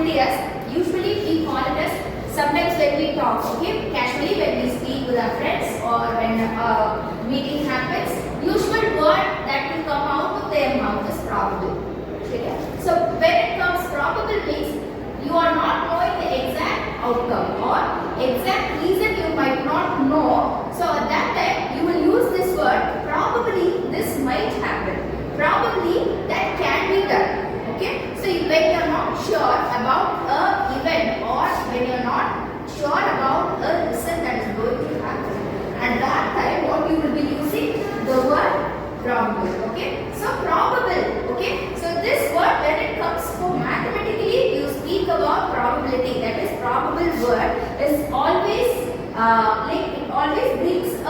possibilities, usually we call it as, sometimes when we talk, okay, casually when we speak with our friends or when a meeting happens, usual word that will come out of their mouth is probable. Okay? So when it comes probable means you are not knowing the exact outcome or exact reason you might not know. So at that time you will use this word, probably this might happen. Probably that can be done. Okay? So when you are not sure about a event or when you are not sure about a result that is going to happen, at that time what you will be using? The word probable. Okay? So probable. Okay? So this word, when it comes for mathematically, you speak about probability. That is, probable word is always it always brings a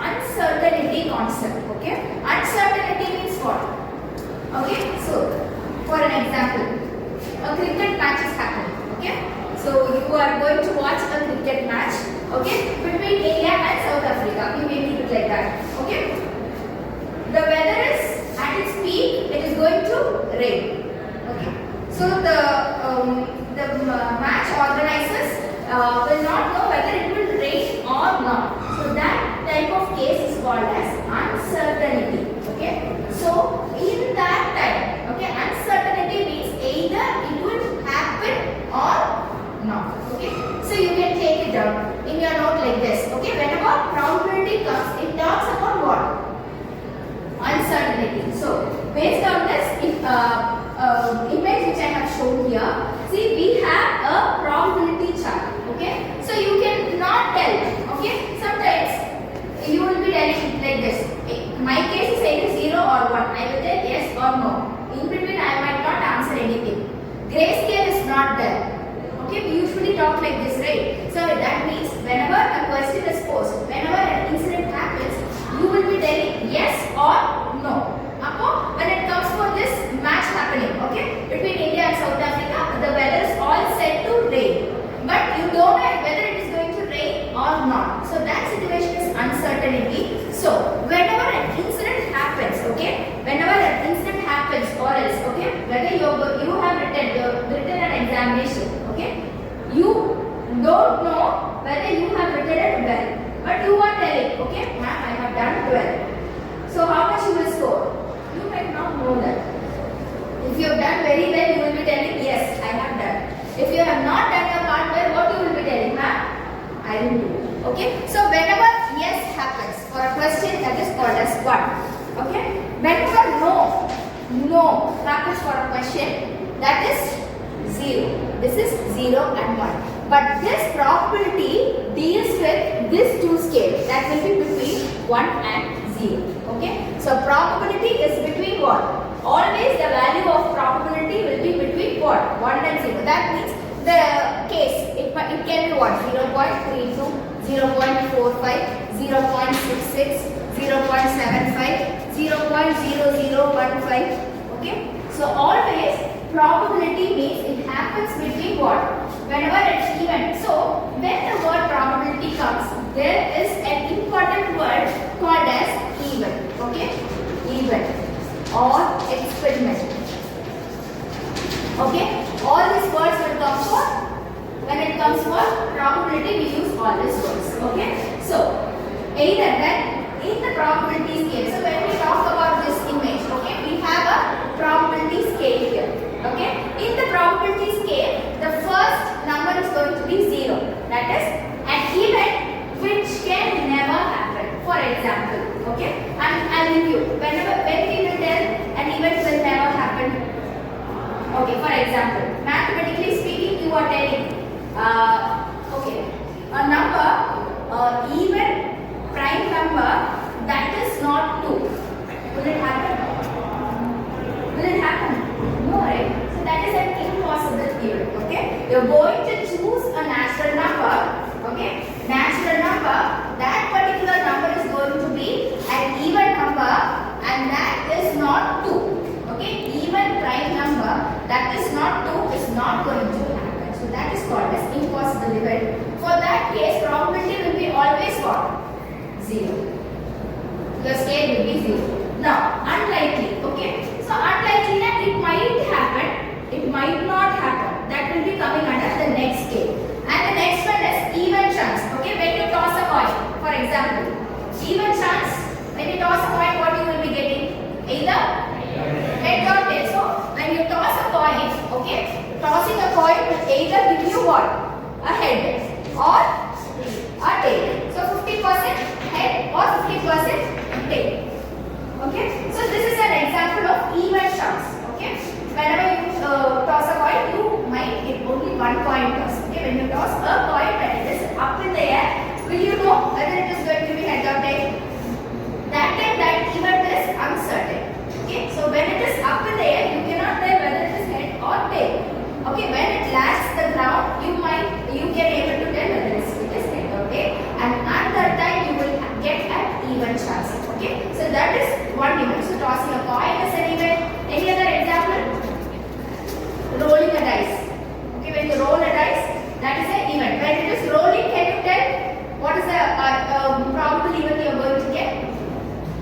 uncertainty concept. Okay? Uncertainty means what? Okay? So for an example, a cricket match is happening. Okay? So you are going to watch a cricket match. Okay? Between India and South Africa. You may keep it like that. Okay? The weather is at its peak. It is going to rain. Okay? So the match organizers will not know whether it will rain or not. So that type of case is called as uncertainty. Okay? So in that time, okay, uncertainty means either it will happen or not. Okay? So you can take it down in your note like this. Okay? Whenever probability comes, it talks about what? Uncertainty. So based on this image which I have shown here, see, we have a probability chart. Okay? So you cannot tell. Okay? Sometimes you will be telling like this. My case is either 0 or 1. I will tell yes or no. In between I might not answer anything. Grayscale is not there. Okay? We usually talk like this, right? So that means whenever a question is posed, whenever an incident happens, you will be telling yes or no. When it comes for this match happening, okay, between India and South Africa, the weather is all set to rain. But you don't know whether it is going to rain or not. So that situation is uncertainty. So whenever an incident happens, okay, whenever an incident happens or else, okay, whether you have written an examination, okay, you don't know whether you have written it well. But you are telling, okay, ma'am, I have done well. So how much you will score? You might not know that. If you have done very well, you will be telling, yes, I have done. If you have not done your part well, what you will be telling, ma'am? I will do. Okay? So whenever yes happens for a question, that is called as 1. Okay? Whenever no happens for a question, that is 0. This is 0 and 1. But this probability deals with this two scale, that will be between 1 and 0. Okay? So probability is between what? Always the value of probability will be between what? 1 and 0. That means the case, it can be what? 0.32, 0.45, 0.66, 0.75, 0.0015. Okay? So always probability means it happens between what? Whenever it's even. So when the word probability comes, there is an important word called as even. Okay? Even or experiment. Okay? All these words will come for, when it comes for probability, we use all these words. Okay? So either then in the probability scale. So when we talk about this image, okay, we have a probability scale here. Okay? In the probability scale, the first number is going to be 0. That is an event which can never happen. For example, okay? I'll give you. When we will tell an event will never happen. Okay, for example, mathematically speaking, you are telling, okay, a number, even prime number that is not 2. Will it happen? Will it happen? No, right? So that is an impossible event. Okay? You are going to choose a natural number. Okay? Natural number. That particular number is going to be an even number, and that is not 2. Okay? Even prime number that is not 2 is not going to happen. So that is called as impossible event. For that case, probability will be always what? 0. Your scale will be 0. Now, unlikely. Okay? So unlikely that it might happen, it might not happen. That will be when you toss a coin, what you will be getting? Either head or tail. So when you toss a coin, okay, tossing a coin will either give you what? A head or a tail. So 50% head or 50% tail. Okay. So this is an example of even chance. Okay. Whenever you toss a coin, you might get only one coin toss. Okay. When you toss a coin, when it is up in the air, will you know whether it is going to be head or tail? That time that event is uncertain. Okay. So when it is up in the air, you cannot tell whether it is head or tail. Okay. When it lands the ground, you can able to tell whether it is head or tail. And at that time, you will get an even chance. Okay. So that is one event. So tossing a coin is an event. Any other example? Rolling a dice. Okay. When you roll a dice, that is an event. When it is rolling, can you tell what is the probable event you are going to get?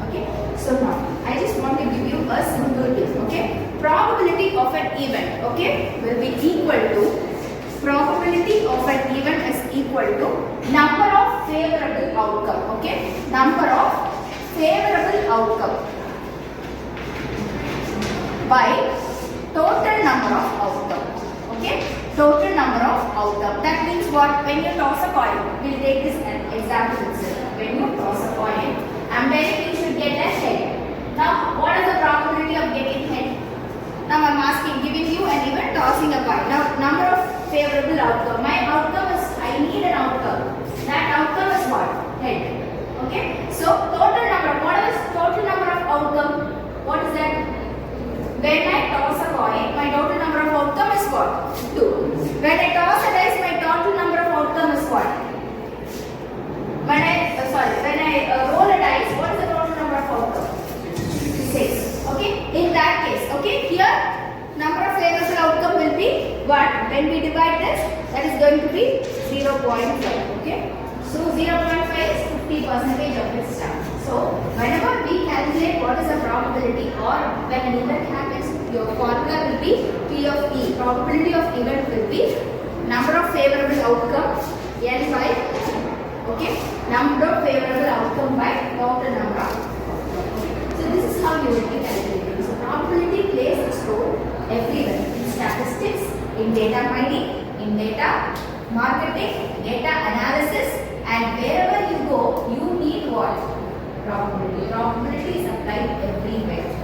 Okay. So now I just want to give you a simple tip. Okay. Probability of an event, okay, will be equal to probability of an event is equal to number of favorable outcome. Okay. Number of favorable outcome by total number of outcome. Okay. Total number of outcome. That means what? When you toss a coin, we'll take this example itself. When you toss a coin, I'm telling you should get a head. Now, what is the probability of getting head? Now I'm asking, giving you an event, tossing a coin. Now, number of favorable outcome. My outcome is, I need an outcome. That outcome is what? Head. Okay. So, total number. What is total number of outcome? What is that? When I toss a coin, my total number of outcome is what? 2. When I toss a dice, my total number of outcome is what? When I roll a dice, what is the total number of outcome? 6. Okay. In that case, okay, here number of favorable outcome will be what? When we divide this, that is going to be 0.5. Okay. So 0.5 is 50% of its time. So whenever we calculate what is the probability or when an event happens, your formula will be P of E. Probability of event will be number of favorable outcome N by, okay, number of favorable outcome by total number of. So this is how you will be calculating. So probability plays its role everywhere in statistics, in data mining, in data marketing, data analysis, and wherever you go, you need what? Probability. Probability is applied everywhere.